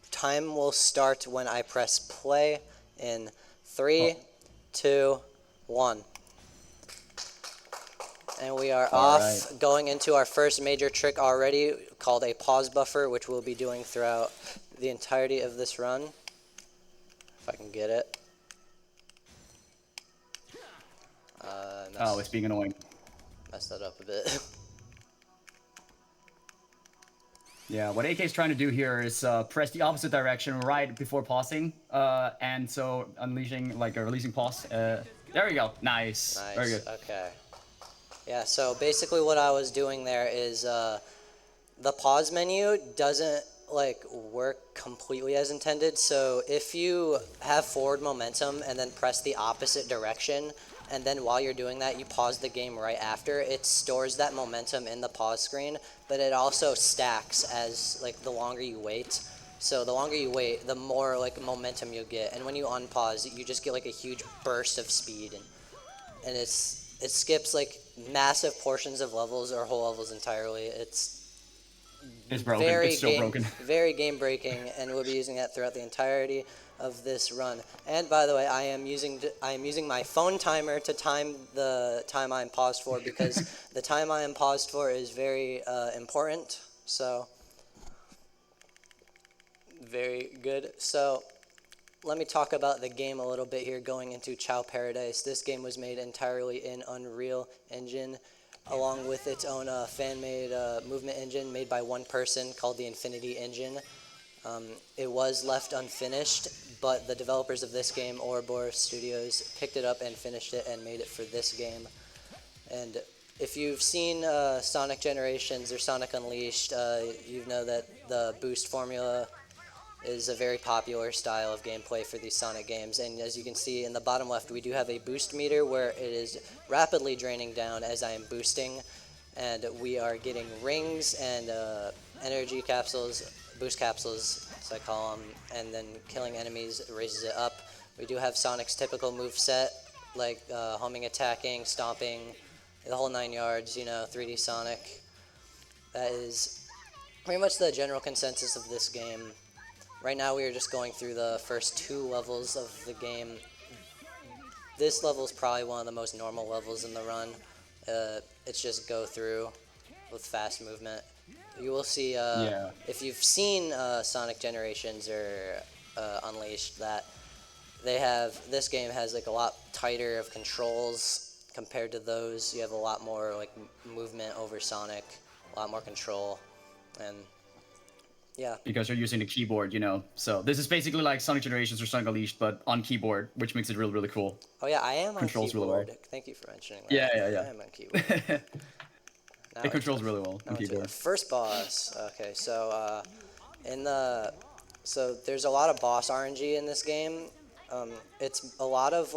Time will start when I press play in three, Oh. 2, 1. And we are All off, right. going into our first major trick already, called a pause buffer, which we'll be doing throughout the entirety of this run. If I can get it. Oh, it's being annoying. Messed that up a bit. Yeah, what AK is trying to do here is press the opposite direction right before pausing, and so unleashing, like, releasing pause. There we go. Nice. Very Nice, good. okay. Yeah, so basically what I was doing there is the pause menu doesn't work completely as intended. So if you have forward momentum and then press the opposite direction, and then while you're doing that you pause the game right after, it stores that momentum in the pause screen, but it also stacks as the longer you wait. So the longer you wait, the more momentum you'll get, and when you unpause you just get a huge burst of speed, and it skips massive portions of levels or whole levels entirely. It's It's broken. It's so broken. very game breaking, and we'll be using that throughout the entirety of this run. And by the way, I am using my phone timer to time the time I'm paused for, because the time I am paused for is very important. So very good. So let me talk about the game a little bit here going into Chow Paradise. This game was made entirely in Unreal Engine, along with its own fan-made movement engine made by one person called the Infinity Engine. It was left unfinished, but the developers of this game, Ouroboros Studios, picked it up and finished it and made it for this game. And if you've seen Sonic Generations or Sonic Unleashed, you know that the boost formula is a very popular style of gameplay for these Sonic games. And as you can see in the bottom left, we do have a boost meter where it is rapidly draining down as I am boosting, and we are getting rings and energy capsules, boost capsules as I call them, and then killing enemies raises it up. We do have Sonic's typical move set, like homing, attacking, stomping, the whole 9 yards, 3D Sonic. That is pretty much the general consensus of this game. Right now we are just going through the first 2 levels of the game. This level is probably one of the most normal levels in the run. It's just go through with fast movement. You will see, Yeah. if you've seen Sonic Generations or Unleashed, that this game has a lot tighter of controls compared to those. You have a lot more movement over Sonic, a lot more control, and yeah. Because you're using the keyboard, So this is basically like Sonic Generations or Sonic Unleashed, but on keyboard, which makes it really, really cool. Oh yeah, I am on Controls really keyboard. well. Thank you for mentioning Yeah, that. yeah, I am on keyboard. yeah. Now It into controls really well on the keyboard. first boss. Okay, so there's a lot of boss RNG in this game. It's a lot of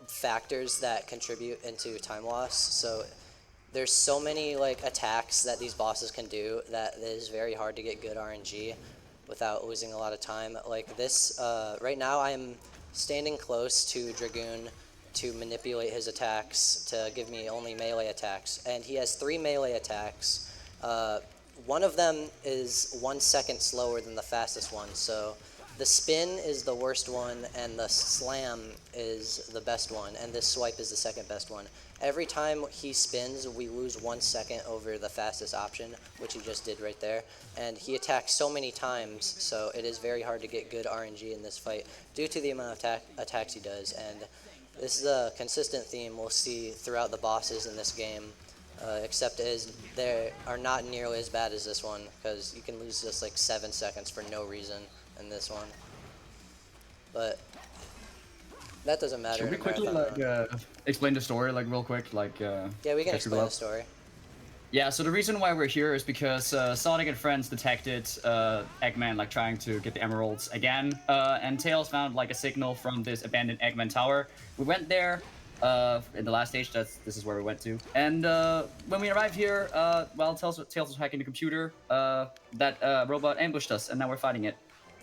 factors that contribute into time loss. So there's so many attacks that these bosses can do that it is very hard to get good RNG without losing a lot of time. Like this, right now I'm standing close to Dragoon to manipulate his attacks to give me only melee attacks, and he has 3 melee attacks. One of them is 1 second slower than the fastest one, so the spin is the worst one, and the slam is the best one, and this swipe is the second best one. Every time he spins, we lose 1 second over the fastest option, which he just did right there. And he attacks so many times, so it is very hard to get good RNG in this fight due to the amount of attacks he does. And this is a consistent theme we'll see throughout the bosses in this game, except they are not nearly as bad as this one, because you can lose just 7 seconds for no reason in this one. But that doesn't matter Should in we a quickly marathon run. explain the story real quick, Yeah, we can get through explain the the story. Yeah, so the reason why we're here is because Sonic and friends detected Eggman trying to get the emeralds again, and Tails found a signal from this abandoned Eggman tower. We went there in the last stage. This is where we went to, and when we arrived here, Tails was hacking the computer. That robot ambushed us, and now we're fighting it.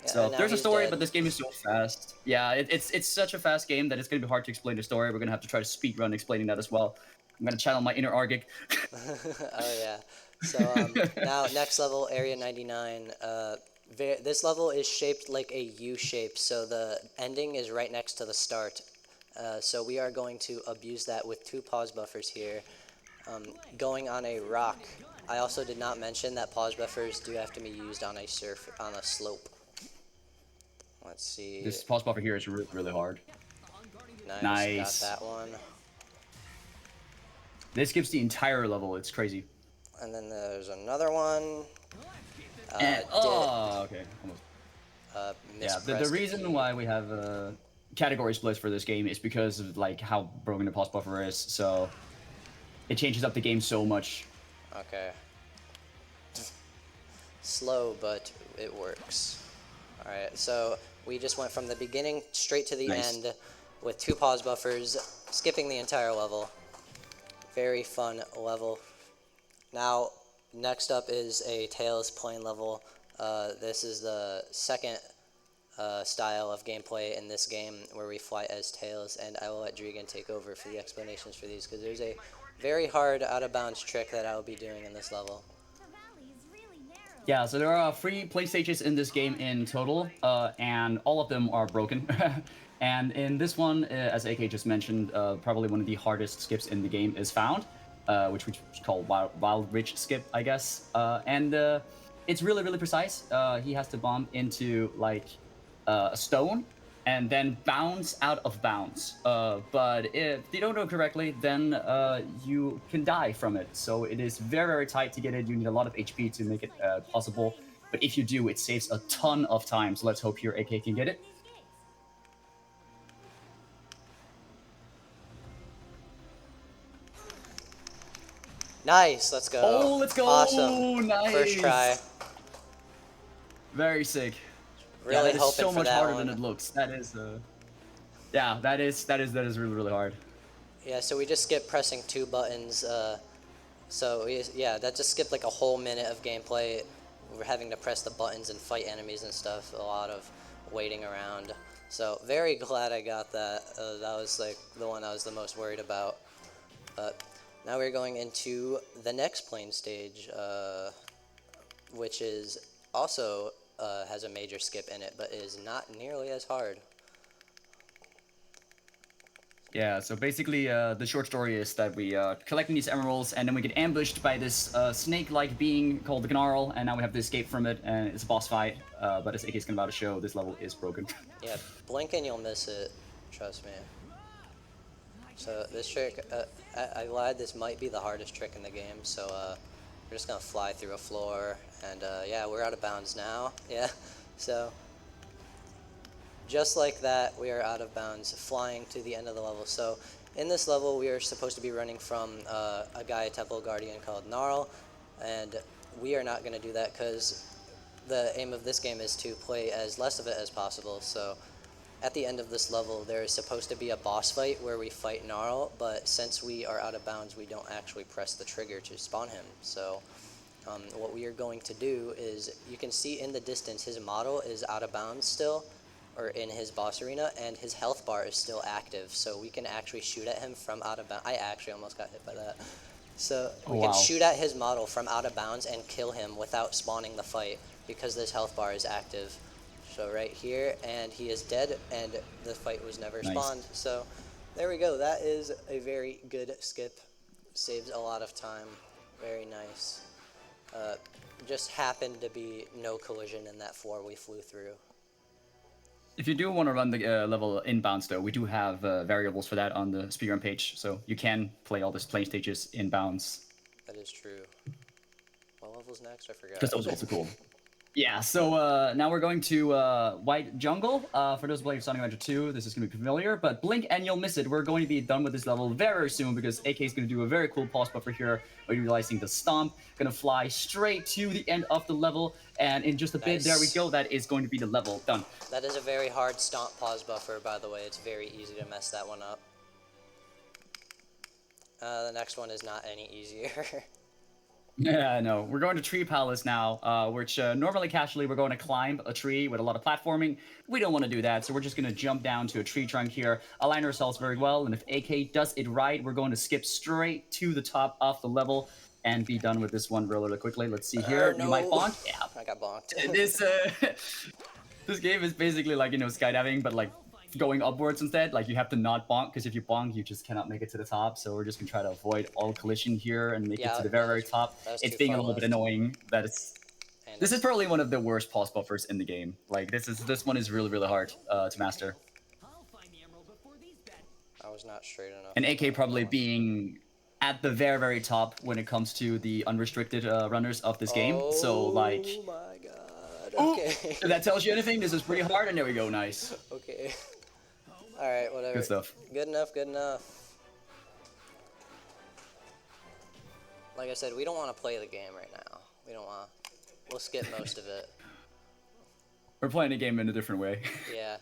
Yeah, So and now there's a he's story, dead. but this game is so fast. Yeah, it's such a fast game that it's gonna be hard to explain the story. We're gonna have to try to speedrun explaining that as well. I'm gonna channel my inner Argic. Oh yeah. So now next level, Area 99. This level is shaped like a U shape, so the ending is right next to the start. So we are going to abuse that with 2 pause buffers here. Going on a rock. I also did not mention that pause buffers do have to be used on a slope. Let's see. This pause buffer here is really, really hard. Nice, got Nice. that one. This gives the entire level. It's crazy. And then there's another one. Okay. Almost. Yeah, the Mispressed reason key. why we have category splits for this game is because of like how broken the pause buffer is. So it changes up the game so much. Okay. Slow, but it works. Alright, so we just went from the beginning straight to the Nice. end with 2 pause buffers, skipping the entire level. Very fun level. Now, next up is a Tails plane level. This is the second style of gameplay in this game where we fly as Tails, and I will let Drigan take over for the explanations for these because there's a very hard out-of-bounds trick that I will be doing in this level. Yeah, so there are 3 play stages in this game in total, and all of them are broken. And in this one, as AK just mentioned, probably one of the hardest skips in the game is found, which we call Wild Ridge skip, I guess. And it's really, really precise. He has to bomb into like a stone and then bounce out of bounds. But if you don't do it correctly, then you can die from it. So it is very, very tight to get it. You need a lot of HP to make it possible. But if you do, it saves a ton of time. So let's hope here AK can get it. Nice, let's go. Oh, let's go. Awesome. Nice. First try. Very sick. Really Yeah, that is hoping so for much that harder one. than it looks. That is, yeah, that is really, really hard. Yeah, so we just skipped pressing 2 buttons. Yeah, that just skipped like a whole minute of gameplay. We're having to press the buttons and fight enemies and stuff. A lot of waiting around. So very glad I got that. That was like the one I was the most worried about. But now we're going into the next plane stage, which is also has a major skip in it, but is not nearly as hard. Yeah, so basically, the short story is that we collecting these emeralds, and then we get ambushed by this snake-like being called the Gnarl, and now we have to escape from it, and it's a boss fight. But as AK is about to show, this level is broken. Yeah, blink and you'll miss it. Trust me. So this trick, I lied. This might be the hardest trick in the game. So we're just gonna fly through a floor, and yeah, we're out of bounds now. Yeah, so just like that, we are out of bounds, flying to the end of the level. So in this level, we are supposed to be running from a Gaia Temple Guardian called Gnarl, and we are not going to do that because the aim of this game is to play as less of it as possible. So at the end of this level, there is supposed to be a boss fight where we fight Gnarl, but since we are out of bounds, we don't actually press the trigger to spawn him. So what we are going to do is, you can see in the distance his model is out of bounds still, or in his boss arena, and his health bar is still active, so we can actually shoot at him from out of bounds. I actually almost got hit by that. So we can shoot at his model from out of bounds and kill him without spawning the fight because this health bar is active. So right here, and he is dead, and the fight was never spawned. So there we go. That is a very good skip. Saves a lot of time. Very nice. Just happened to be no collision in that floor we flew through. If you do want to run the level inbounds, though, we do have variables for that on the speedrun page, so you can play all these plane stages inbounds. That is true. What level's next? I forgot. Because that was also cool. Yeah, so now we're going to White Jungle. For those playing Sonic Adventure 2, this is going to be familiar, but blink and you'll miss it. We're going to be done with this level very soon because AK is going to do a very cool pause buffer here, utilizing the stomp. Going to fly straight to the end of the level, and in just a bit, there we go. That is going to be the level done. That is a very hard stomp pause buffer, by the way. It's very easy to mess that one up. The next one is not any easier. Yeah, no. We're going to Tree Palace now, which normally casually we're going to climb a tree with a lot of platforming. We don't want to do that, so we're just going to jump down to a tree trunk here, align ourselves very well, and if AK does it right, we're going to skip straight to the top of the level. and be done with this one really quickly. Let's see here. You might No. bonk. Yeah. I got bonked. This this game is basically like, you know, skydiving, but like going upwards instead. Like you have to not bonk, because if you bonk, you just cannot make it to the top. So we're just gonna try to avoid all collision here and make it to the very top. It's being a little bit annoying that it's. This is probably one of the worst pause buffers in the game. Like this one is really hard to master. I was not straight enough. And AK probably being at the very top when it comes to the unrestricted runners of this game. So like. Oh my god. Okay. If that tells you anything, this is pretty hard, and there we go. Nice. Okay. All right. Whatever. Good stuff. Good enough. Good enough. Like I said, we don't want to play the game right now. We don't want. We'll skip most of it. We're playing the game in a different way. Yeah.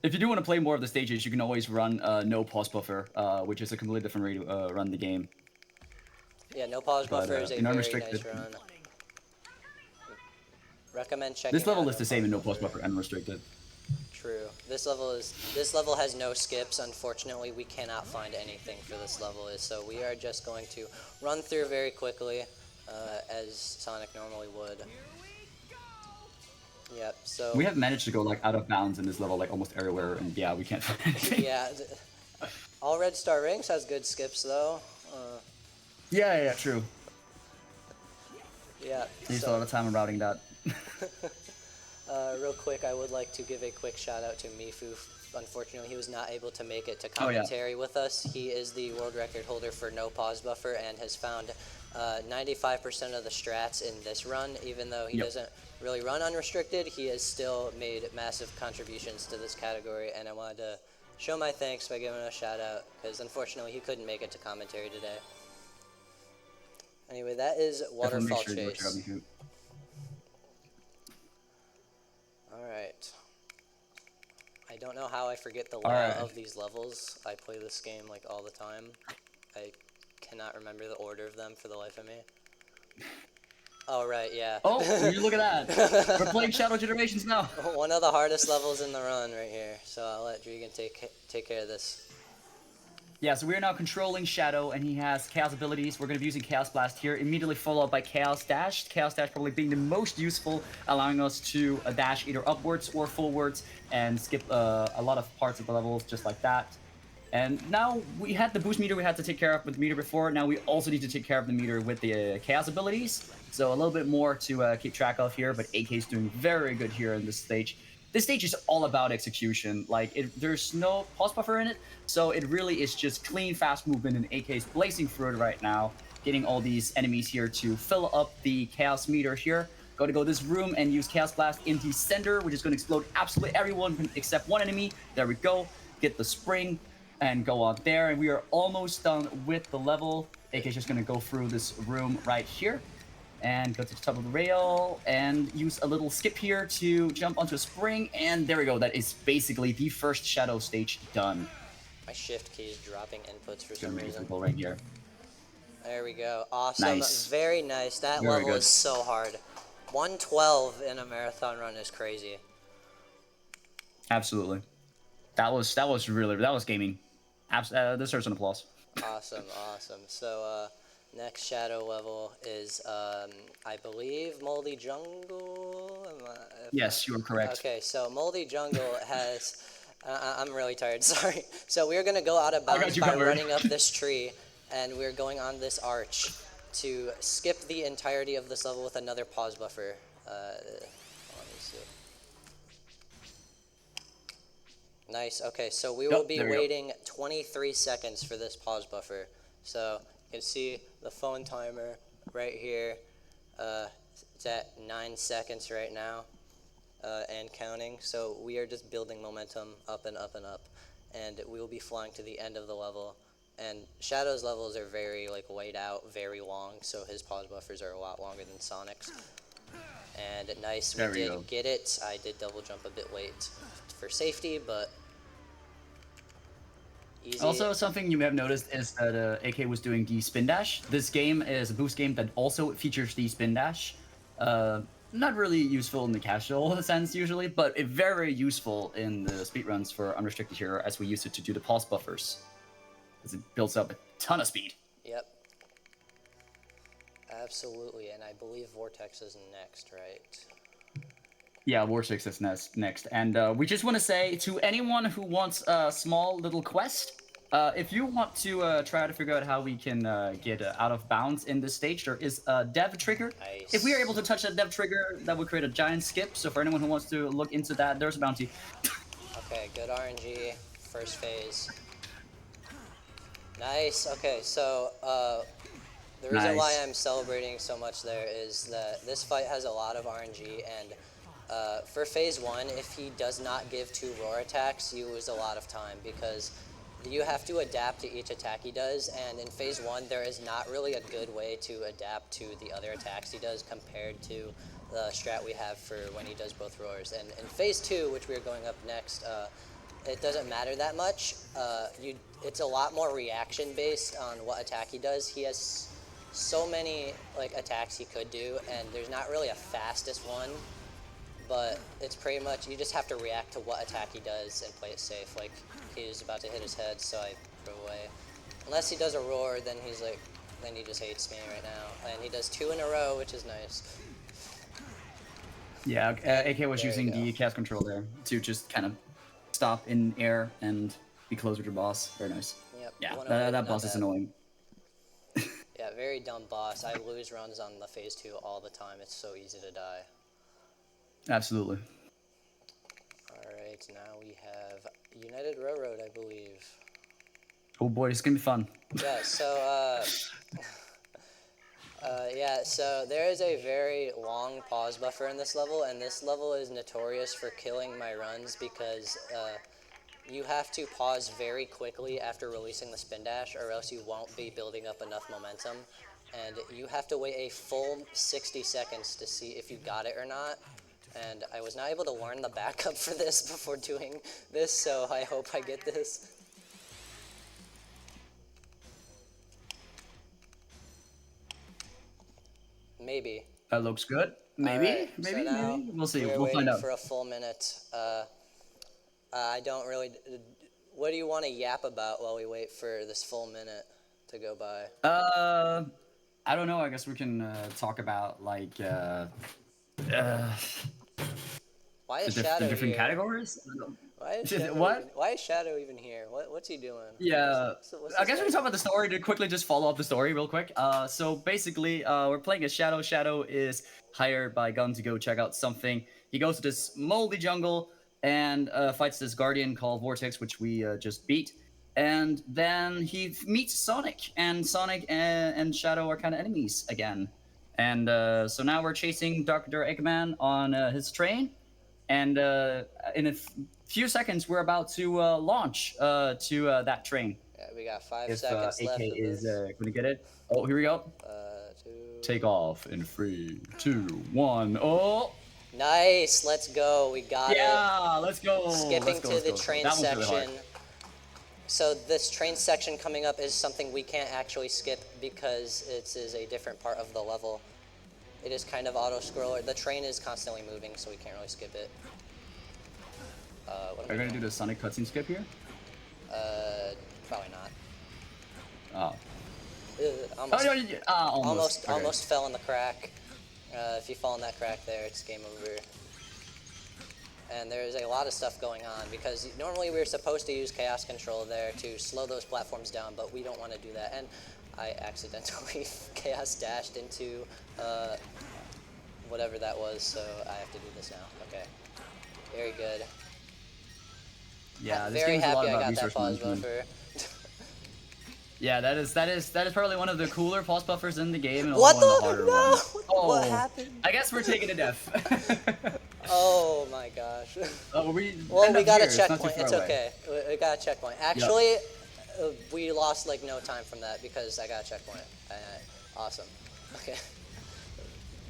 If you do want to play more of the stages, you can always run no pause buffer, which is a completely different way to run the game. Yeah, no pause buffer is a very nice run. Recommend checking. This level is the same in no pause buffer and restricted. True. This level has no skips. Unfortunately, we cannot find anything for this level, so we are just going to run through very quickly, as Sonic normally would. Yep. So we have managed to go like out of bounds in this level, like almost everywhere, and yeah, we can't find anything. Yeah. All Red Star Rings has good skips though. Yeah, true. Yeah. Used a lot of time in routing that. Real quick, I would like to give a quick shout out to Mifu. Unfortunately, he was not able to make it to commentary with us. He is the world record holder for no pause buffer and has found 95% of the strats in this run. Even though he doesn't really run unrestricted, he has still made massive contributions to this category, and I wanted to show my thanks by giving him a shout out, because unfortunately he couldn't make it to commentary today. Anyway, that is Waterfall Chase. Alright. I don't know how I forget the layout of these levels. I play this game like all the time. I cannot remember the order of them for the life of me. Oh, right, yeah. Oh, you look at that. We're playing Shadow Generations now. One of the hardest levels in the run right here. So I'll let Dregan take care of this. Yeah, so we're now controlling Shadow, and he has Chaos abilities. We're going to be using Chaos Blast here, immediately followed by Chaos Dash. Chaos Dash probably being the most useful, allowing us to dash either upwards or forwards and skip a lot of parts of the levels just like that. And now we had the boost meter we had to take care of with the meter before. Now we also need to take care of the meter with the Chaos abilities. So a little bit more to keep track of here, but AK is doing very good here in this stage. This stage is all about execution. Like, there's no pause buffer in it, so it really is just clean, fast movement, and AK is blazing through it right now, getting all these enemies here to fill up the Chaos meter here. Going to go this room and use Chaos Blast in the center, which is going to explode absolutely everyone except one enemy. There we go. Get the spring and go on there, and we are almost done with the level. AK is just going to go through this room right here and go to the top of the rail and use a little skip here to jump onto a spring, and there we go. That is basically the first Shadow stage done. My shift key is dropping inputs for some reason. Right here. There we go. Awesome. Nice. Very nice. That Very level is so hard. 112 in a marathon run is crazy. Absolutely. That was gaming. Deserves an applause. Awesome. So next Shadow level is I believe Moldy Jungle. Yes, you are correct. Okay, so Moldy Jungle has. I'm really tired. Sorry. So we're gonna go out of bounds by running up this tree, and we're going on this arch to skip the entirety of this level with another pause buffer. Let me see. Nice. Okay, so we will be waiting 23 seconds for this pause buffer. So you can see the phone timer right here. It's at 9 seconds right now, and counting. So we are just building momentum up and up and up, and we will be flying to the end of the level. And Shadow's levels are very laid out, very long, so his pause buffers are a lot longer than Sonic's. And nice, we did get it. I did double jump a bit late for safety, but easy. Also, something you may have noticed is that AK was doing the spin dash. This game is a boost game that also features the spin dash. Not really useful in the casual sense usually, but very useful in the speedruns for unrestricted here, as we use it to do the pause buffers. Because it builds up a ton of speed. Yep. Absolutely, and I believe Vortex is next, right? Yeah, War 6 is next. And we just want to say to anyone who wants a small little quest, if you want to try to figure out how we can get out of bounds in this stage, there is a dev trigger. If we are able Nice. to touch that dev trigger, that would create a giant skip. So for anyone who wants to look into that, there's a bounty. Okay, good RNG. First phase. Nice. Okay, so the reason why Nice. I'm celebrating so much there is that this fight has a lot of RNG, and for phase one, if he does not give 2 roar attacks, you lose a lot of time because you have to adapt to each attack he does, and in phase one, there is not really a good way to adapt to the other attacks he does compared to the strat we have for when he does both roars. And in phase two, which we are going up next, it doesn't matter that much. It's a lot more reaction based on what attack he does. He has so many like attacks he could do, and there's not really a fastest one, but it's pretty much you just have to react to what attack he does and play it safe. Like he's about to hit his head, so I throw away. Unless he does a roar, then then he just hates me right now, and he does 2 in a row, which is nice. Yeah, AK was There using you go. the cast control there to just kind of stop in air and be closer to boss. Very nice. Yep. Yeah, 108, that not boss is bad. annoying. Yeah, very dumb boss. I lose runs on the phase 2 all the time. It's so easy to die. Absolutely. Alright, now we have United Railroad, I believe. Oh boy, it's gonna be fun. Yeah, so, so there is a very long pause buffer in this level, and this level is notorious for killing my runs because you have to pause very quickly after releasing the spin dash, or else you won't be building up enough momentum. And you have to wait a full 60 seconds to see if you got it or not. And I was not able to learn the backup for this before doing this, so I hope I get this. Maybe. That looks good. All right, Maybe, so maybe, now maybe. We'll see. we are We'll find waiting out. for a full minute. I don't really. What do you want to yap about while we wait for this full minute to go by? I don't know. I guess we can talk about like Why is the Shadow different here? categories. Why is Shadow even? What? Why is Shadow even here? What's he doing? Yeah, What's I this guess we guy can talk doing? about the story to quickly just follow up the story real quick. So basically, we're playing as Shadow. Shadow is hired by Gun to go check out something. He goes to this moldy jungle and fights this guardian called Vortex, which we just beat. And then he meets Sonic, and Sonic and Shadow are kind of enemies again. And so now we're chasing Dr. Eggman on his train, and in a few seconds we're about to launch to that train. Yeah, we got 5 seconds If AK left of is this. going to get it. Oh, here we go. Take Two. off in 3, 2, 1. Oh, Nice. Let's go. We got it. yeah, let's go. Skipping to the Let's go. train That one's really hard. section. So this train section coming up is something we can't actually skip because it is a different part of the level. It is kind of auto-scroller. The train is constantly moving, so we can't really skip it. What am Are I you going to doing? do the Sonic cutscene skip here? Probably not. Oh. Almost, Oh, yeah, almost. Okay. almost fell in the crack. If you fall in that crack there, it's game over. And there's a lot of stuff going on because normally we're supposed to use chaos control there to slow those platforms down, but we don't want to do that. And I accidentally chaos dashed into whatever that was, so I have to do this now. Okay, very good. Yeah, this Very game is a lot happy I about got that resource pause management. buffer. Yeah, that is probably one of the cooler pause buffers in the game, and What also one of the the? harder No! ones. Oh, What happened? I guess we're taking a death. Oh my gosh. Well, Well, end we up got here. a It's not too checkpoint. far It's away. okay. We got a checkpoint. Actually, we lost like no time from that because I got a checkpoint. Awesome. Okay.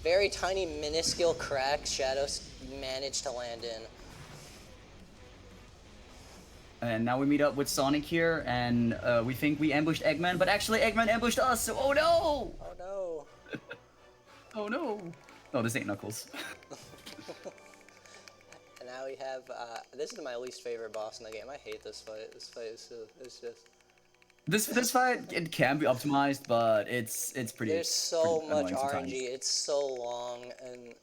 Very tiny, minuscule crack Shadows managed to land in. And now we meet up with Sonic here, and we think we ambushed Eggman, but actually Eggman ambushed us. So, oh no! Oh no. Oh no! No, this ain't Knuckles. And now we have, this is my least favorite boss in the game. I hate this fight. This fight is it's just, This fight, it can be optimized, but it's There's pretty so much annoying sometimes. RNG. It's so long, and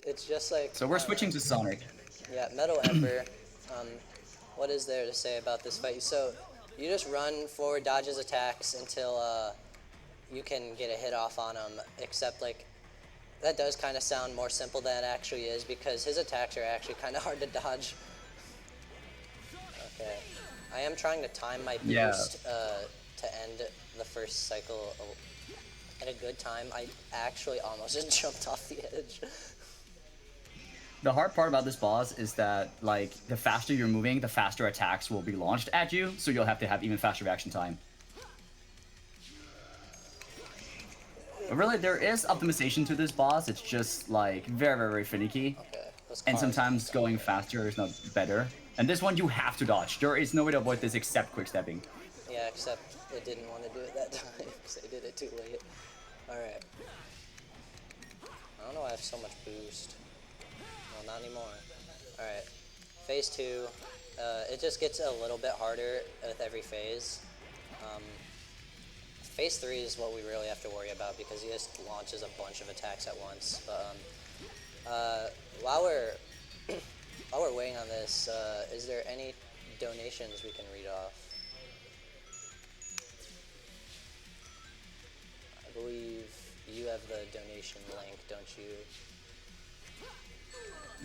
it's just like So I we're don't know. switching to Sonic. Yeah, Metal Ember. Um, what is there to say about this fight? So you just run forward, dodges attacks until you can get a hit off on him. Except like that does kind of sound more simple than it actually is because his attacks are actually kind of hard to dodge. Okay, I am trying to time my Yeah. boost to end the first cycle at a good time. I actually almost just jumped off the edge. The hard part about this boss is that, like, the faster you're moving, the faster attacks will be launched at you, so you'll have to have even faster reaction time. But really, there is optimization to this boss. It's just, like, very finicky. Okay, those And cars are sometimes going faster is not better. And this one, you have to dodge. There is no way to avoid this except quick stepping. Yeah, except it didn't want to do it that time because I did it too late. Alright. I don't know why I have so much boost. Well, not anymore. Alright. Phase 2. It just gets a little bit harder with every phase. Phase 3 is what we really have to worry about because he just launches a bunch of attacks at once. But while we're while we're waiting on this, is there any donations we can read off? I believe you have the donation link, don't you?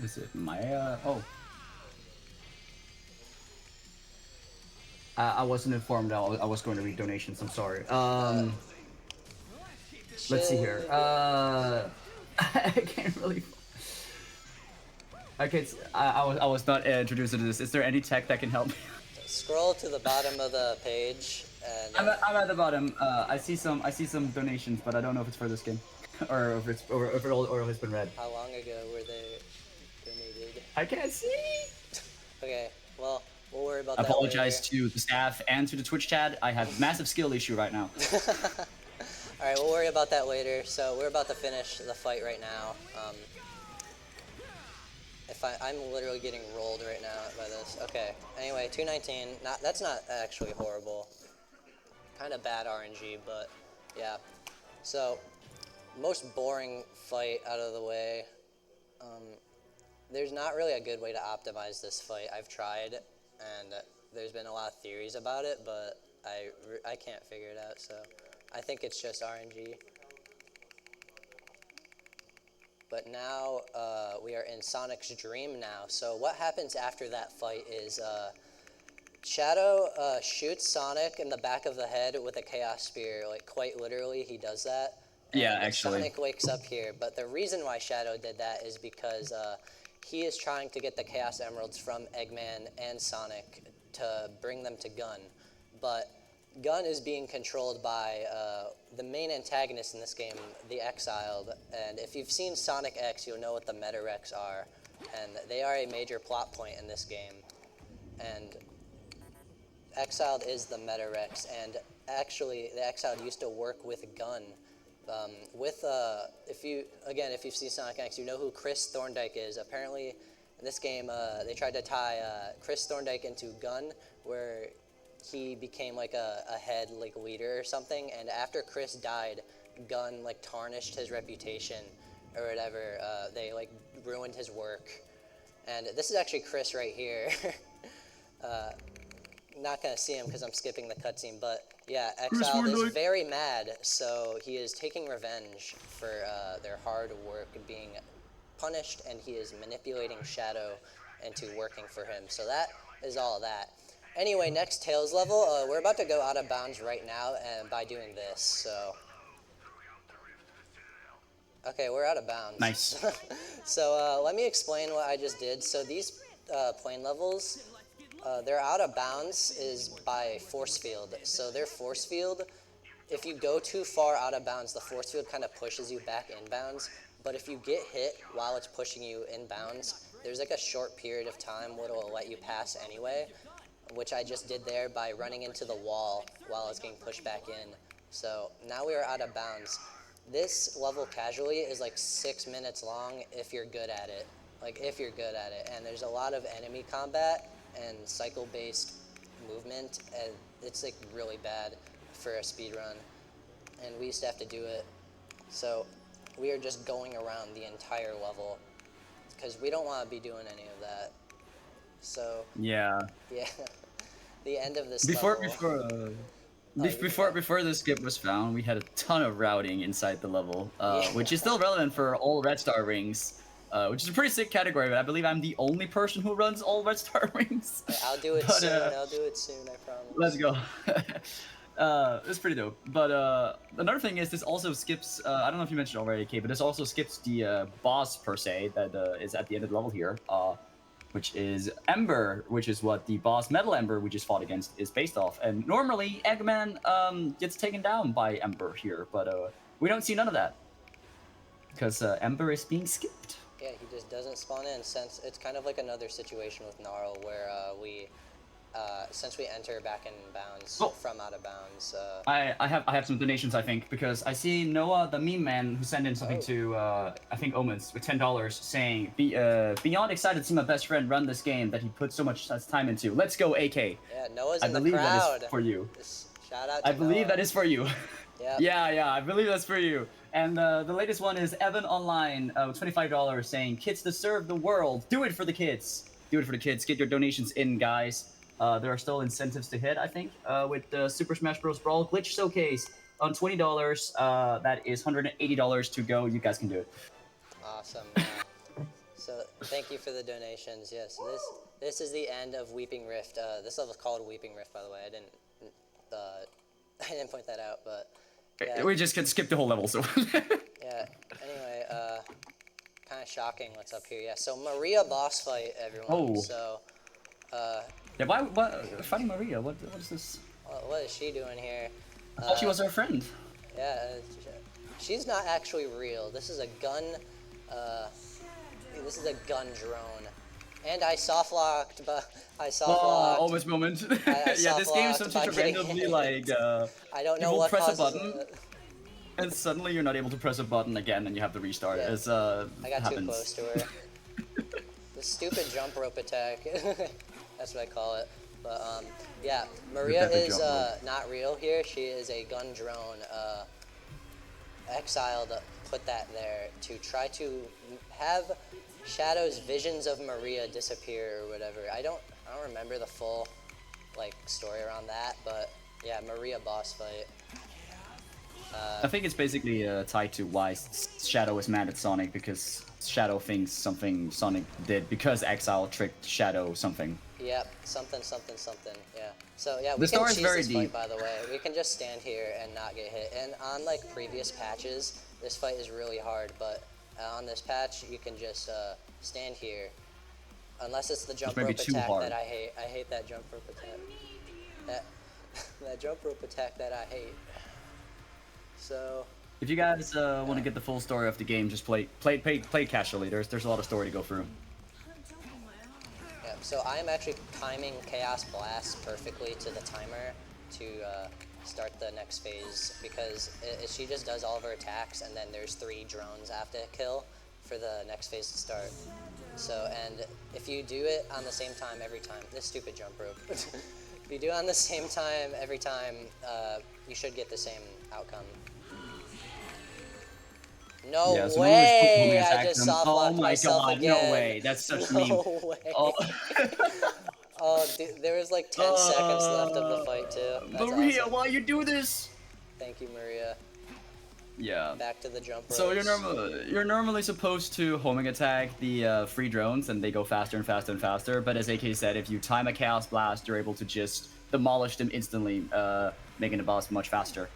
Is it my, oh. I wasn't informed I was going to read donations, I'm sorry. Let's see here. I can't really... Okay, I was not introduced to this. Is there any tech that can help me? Scroll to the bottom of the page, and I'm at the bottom. I see some donations, but I don't know if it's for this game, or if it's been read. how long ago were they donated? I can't see. Okay, well, we'll worry about I that apologize later. to the staff and to the Twitch chat. I have massive skill issue right now. Alright, we'll worry about that later. So we're about to finish the fight right now. I'm literally getting rolled right now by this. Okay, anyway, 219. That's not actually horrible. Kind of bad RNG, but yeah. So, most boring fight out of the way. There's not really a good way to optimize this fight. I've tried, and there's been a lot of theories about it, but I can't figure it out, so I think it's just RNG. But now we are in Sonic's dream now. So what happens after that fight is Shadow shoots Sonic in the back of the head with a Chaos Spear. Like, quite literally, he does that. Yeah, And actually. Sonic wakes up here. But the reason why Shadow did that is because he is trying to get the Chaos Emeralds from Eggman and Sonic to bring them to Gun. But Gun is being controlled by the main antagonist in this game, the Exiled. And if you've seen Sonic X, you'll know what the Meta Wrecks are. And they are a major plot point in this game. And Exiled is the Meta Wrecks. And actually, the Exiled used to work with Gun. If you've seen Sonic X, you know who Chris Thorndike is. Apparently, in this game, they tried to tie Chris Thorndike into Gun, where he became like a head like leader or something. And after Chris died, Gun like tarnished his reputation or whatever. They like ruined his work. And this is actually Chris right here. Not gonna see him because I'm skipping the cutscene, but yeah, Exiled is very mad, so he is taking revenge for their hard work being punished, and he is manipulating Shadow into working for him. So that is all of that. Anyway, next Tails level, we're about to go out of bounds right now, and by doing this, so... Okay, we're out of bounds. Nice. So let me explain what I just did. So these plane levels, they're out of bounds is by force field. So their force field, if you go too far out of bounds, the force field kind of pushes you back inbounds. But if you get hit while it's pushing you inbounds, there's like a short period of time where it'll let you pass anyway, which I just did there by running into the wall while I was getting pushed back in. So now we are out of bounds. This level casually is like 6 minutes long if you're good at it. Like, if you're good at it. And there's a lot of enemy combat and cycle-based movement, and it's like really bad for a speed run, and we used to have to do it. So we are just going around the entire level because we don't want to be doing any of that. So Yeah. yeah, the end of this Before level. before Oh, you can go. before the skip was found, we had a ton of routing inside the level, Yeah. which is still relevant for all red star rings, which is a pretty sick category. But I believe I'm the only person who runs all red star rings. I'll do it But soon. I'll do it soon. I promise. let's go. It's pretty dope. But another thing is this also skips. I don't know if you mentioned already, Kate, but this also skips the boss per se that is at the end of the level here. Which is Ember, which is what the boss Metal Ember we just fought against is based off. And normally Eggman gets taken down by Ember here, but we don't see none of that because Ember is being skipped. Yeah, he just doesn't spawn in, since it's kind of like another situation with Gnarl where since we enter back in bounds from out of bounds. I have some donations, I think, because I see Noah the meme man who sent in something to I think Omens with $10 saying beyond excited to see my best friend run this game that he put so much time into. Let's go, AK. Yeah, Noah's in the crowd. I believe that is for you. Just shout out to I believe Noah. that is for you. Yep. Yeah, I believe that's for you. And the latest one is Evan Online, $25 saying kids deserve the world. Do it for the kids. Do it for the kids. Get your donations in, guys. There are still incentives to hit, I think, with the Super Smash Bros. Brawl Glitch Showcase on $20. That is $180 to go. You guys can do it. Awesome. So thank you for the donations. Yes, this is the end of Weeping Rift. This level is called Weeping Rift, by the way. I didn't point that out, but yeah. We just can skip the whole level, so. Yeah. Anyway, kind of shocking what's up here. Yeah. So Maria boss fight, everyone. Oh. So. Yeah, why fighting Maria? What is this? What is she doing here? I thought she was our friend. Yeah, she's not actually real. This is a gun. This is a gun drone, and I soft locked, but I soft locked. Almost moment. I Yeah, this game is soft-locked such a by getting randomly hit. like. I don't you know will what press a causes button, it. and suddenly you're not able to press a button again, and you have to restart. Yeah. It's I got happens. too close to her. The stupid jump rope attack. That's what I call it. But yeah, Maria is not real here. She is a gun drone. Exiled put that there to try to have Shadow's visions of Maria disappear or whatever. I don't remember the full like story around that, but yeah, Maria boss fight. I think it's basically tied to why Shadow is mad at Sonic, because Shadow thinks something Sonic did because Exile tricked Shadow something. Yep, something. Yeah. So yeah, we The can story's cheese very this deep. fight, by the way. We can just stand here and not get hit. And on like previous patches, this fight is really hard. But on this patch, you can just stand here, unless it's the jump This may be rope too attack hard. that I hate. I hate that jump rope attack. That jump rope attack that I hate. So. If you guys want to get the full story of the game, just play casually. There's a lot of story to go through. Yeah, so I am actually timing Chaos Blast perfectly to the timer to start the next phase, because she just does all of her attacks, and then there's 3 drones I have to kill for the next phase to start. So, and if you do it on the same time every time, this stupid jump rope. If you do it on the same time every time, you should get the same outcome. No Yeah, so way! when we I just them, soft oh locked my myself god, again. no way, that's such No meme. way. Oh. Oh, dude, there was like 10 seconds left of the fight too. That's Maria, awesome. why you do this? Thank you, Maria. Yeah. Back to the jump ropes. So you're normally supposed to homing attack the free drones, and they go faster and faster and faster. But as AK said, if you time a Chaos Blast, you're able to just demolish them instantly, making the boss much faster.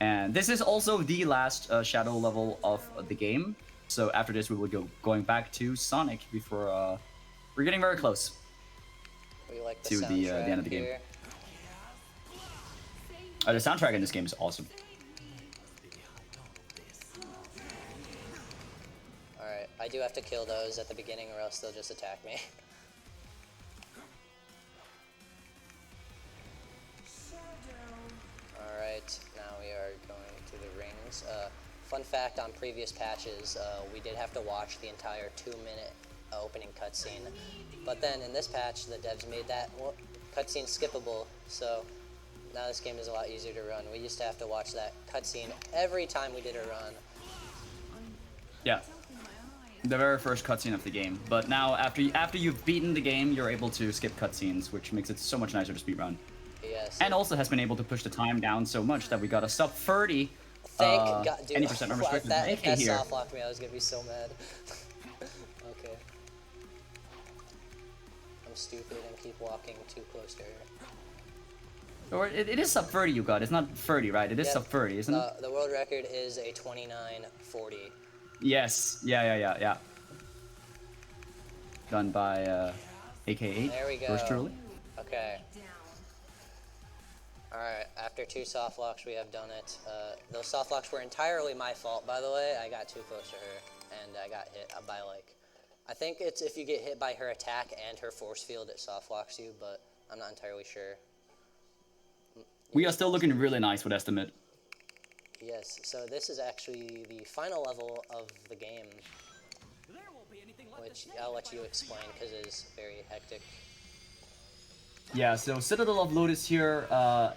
And this is also the last Shadow level of the game. So after this, we will go going back to Sonic before we're getting very close We like to the end of the game. here. The soundtrack in this game is awesome. Alright, I do have to kill those at the beginning or else they'll just attack me. Alright, now we are going to the rings. Fun fact, on previous patches, we did have to watch the entire 2-minute opening cutscene. But then in this patch, the devs made that cutscene skippable. So now this game is a lot easier to run. We used to have to watch that cutscene every time we did a run. Yeah. The very first cutscene of the game. But now, after you've beaten the game, you're able to skip cutscenes, which makes it so much nicer to speedrun. Yes. And also has been able to push the time down so much that we got a sub 30. Thank God, dude. 80% unrestricted AK that here. soft locked me. I was gonna be so mad. Okay. I'm stupid and keep walking too close to her. Or it is sub 30 you got. It's not 30, right? It is Yep. sub 30, isn't it? The world record is a 29:40. Yes. Yeah. Done by AK8. There we go. Yours truly. Okay. Alright, after 2 soft locks, we have done it. Those soft locks were entirely my fault, by the way. I got too close to her, and I got hit by, like... I think it's if you get hit by her attack and her force field, it soft locks you, but I'm not entirely sure. We are still looking really nice with estimate. Yes, so this is actually the final level of the game, which I'll let you explain, because it is very hectic. Yeah, so Citadel of Lotus here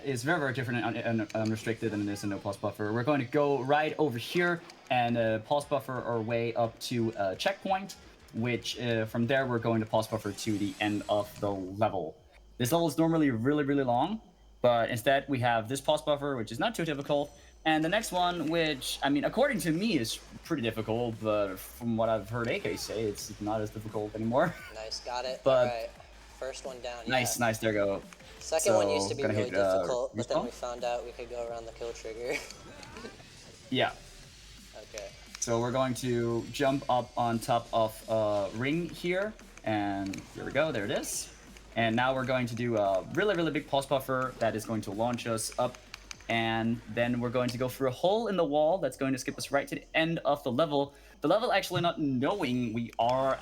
is very, very different and unrestricted than it is in No Pause Buffer. We're going to go right over here and pause buffer our way up to checkpoint, which from there we're going to pause buffer to the end of the level. This level is normally really, really long, but instead we have this pause buffer, which is not too difficult, and the next one, which, I mean, according to me, is pretty difficult, but from what I've heard AK say, it's not as difficult anymore. Nice, got it. But Alright, first one down. Nice, yeah. nice, there you go. Second one used to be gonna really hit, difficult, but then respawn? we found out we could go around the kill trigger. Yeah. Okay. So we're going to jump up on top of a ring here, and here we go, there it is. And now we're going to do a really, really big pause buffer that is going to launch us up, and then we're going to go through a hole in the wall that's going to skip us right to the end of the level. The level actually not knowing we're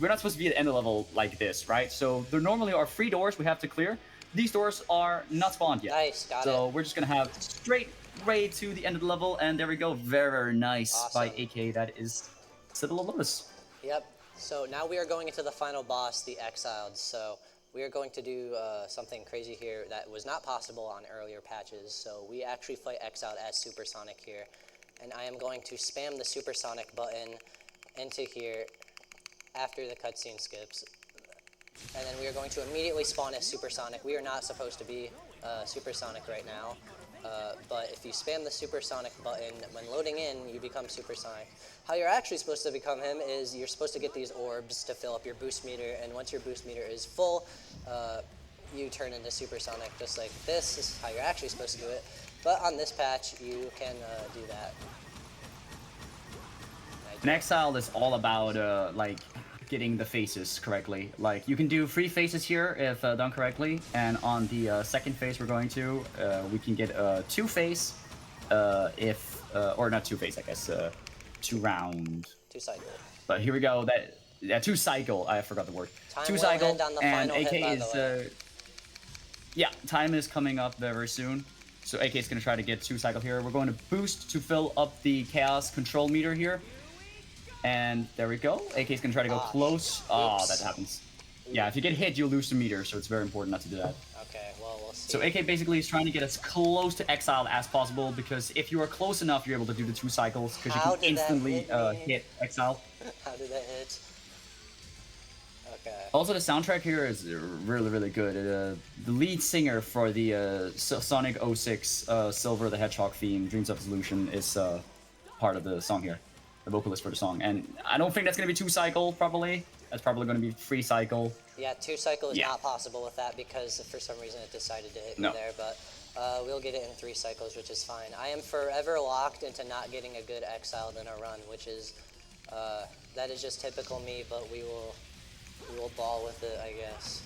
not supposed to be at the end of the level like this, right? So there normally are 3 doors we have to clear. These doors are not spawned yet. Nice, got so it. we're just gonna have straight way to the end of the level, and there we go. Very, very nice Awesome. by AK. That is Citadel of Lotus. Yep. So now we are going into the final boss, the Exiled. So we are going to do something crazy here that was not possible on earlier patches. So we actually fight Exiled as Supersonic here. And I am going to spam the Supersonic button into here after the cutscene skips. And then we are going to immediately spawn as Supersonic. We are not supposed to be Supersonic right now. But if you spam the Supersonic button when loading in, you become Supersonic. How you're actually supposed to become him is you're supposed to get these orbs to fill up your boost meter, and once your boost meter is full, you turn into Supersonic just like this. This is how you're actually supposed to do it. But on this patch, you can do that. An Exile is all about like getting the faces correctly. Like you can do 3 faces here if done correctly, and on the second phase we're going to, we can get a 2 phase if or not 2 phase, I guess 2 round. 2 cycle. But here we go. That 2 cycle. I forgot the word. Time 2 will cycle end on the and final AK hit, by is the way. yeah, time is coming up very soon. So AK is gonna try to get 2 cycle here. We're going to boost to fill up the chaos control meter here. And there we go. AK is gonna try to go close. Ah, that happens. Yeah, if you get hit, you lose the meter, so it's very important not to do that. Okay, well, we'll see. So AK basically is trying to get as close to Exile as possible, because if you are close enough, you're able to do the 2 cycles, because you How can did that instantly hit me? hit Exile. How did that hit? Okay. Also, the soundtrack here is really, really good. The lead singer for the Sonic 06 Silver the Hedgehog theme, Dreams of Solution, is part of the song here. The vocalist for the song. And I don't think that's going to be 2 cycle, probably. That's probably going to be 3 cycle. Yeah, 2 cycle is Yeah. not possible with that because for some reason it decided to hit me No. there, but we'll get it in 3 cycles, which is fine. I am forever locked into not getting a good Exiled in a run, which is, that is just typical me, but we will ball with it, I guess.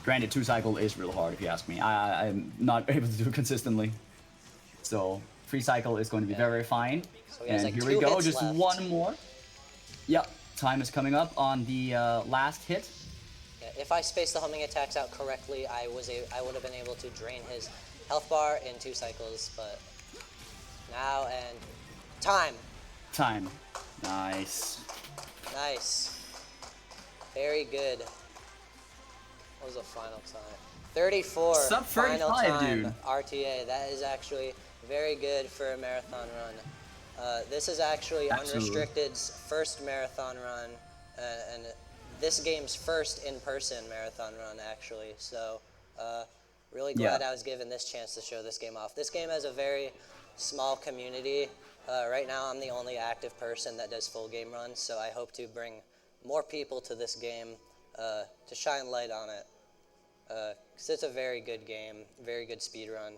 Granted, 2 cycle is real hard, if you ask me. I'm not able to do it consistently. So 3 cycle is going to be very, very fine. So he has, and like, here we 2 go, hits just left. 1 more. Yep, time is coming up on the last hit. Yeah, if I spaced the homing attacks out correctly, I would have been able to drain his health bar in 2 cycles, but now and time. Time. Nice. Nice. Very good. What was the final time? 34. Sub Final 35, time. dude. RTA. That is actually very good for a marathon run. This is actually Absolutely. Unrestricted's first marathon run, and this game's first in-person marathon run, actually. So, really Yeah. glad I was given this chance to show this game off. This game has a very small community. Right now, I'm the only active person that does full game runs, so I hope to bring more people to this game to shine light on it. Because it's a very good game, very good speed run.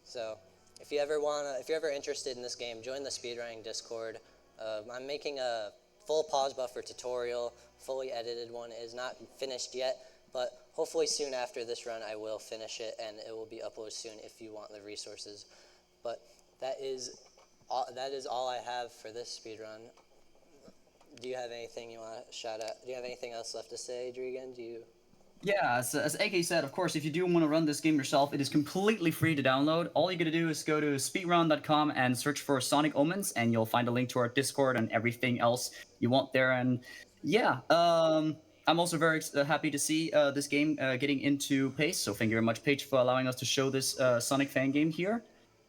So, if you're ever interested in this game, join the speedrunning Discord. I'm making a full pause buffer tutorial, fully edited one. It is not finished yet, but hopefully soon after this run, I will finish it, and it will be uploaded soon if you want the resources. But that is all I have for this speed run. Do you have anything you want to shout out? Do you have anything else left to say, Drigan? Do you? Yeah, as AK said, of course, if you do want to run this game yourself, it is completely free to download. All you gotta do is go to speedrun.com and search for Sonic Omens, and you'll find a link to our Discord and everything else you want there. And yeah, I'm also very happy to see this game getting into Pace. So thank you very much, Paige, for allowing us to show this Sonic fan game here.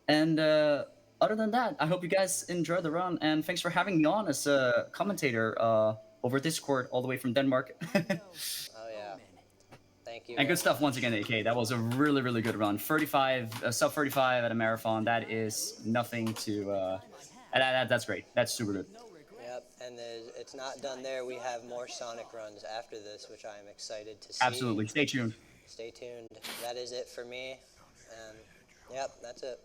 And other than that, I hope you guys enjoy the run, and thanks for having me on as a commentator over Discord all the way from Denmark. Oh yeah. Thank you And very good stuff much. once again, AK. That was a really, really good run. 35, sub 35 at a marathon. That is nothing to. That's great. That's super good. Yep, and it's not done there. We have more Sonic runs after this, which I am excited to see. Absolutely. Stay tuned. Stay tuned. That is it for me. And yep, that's it.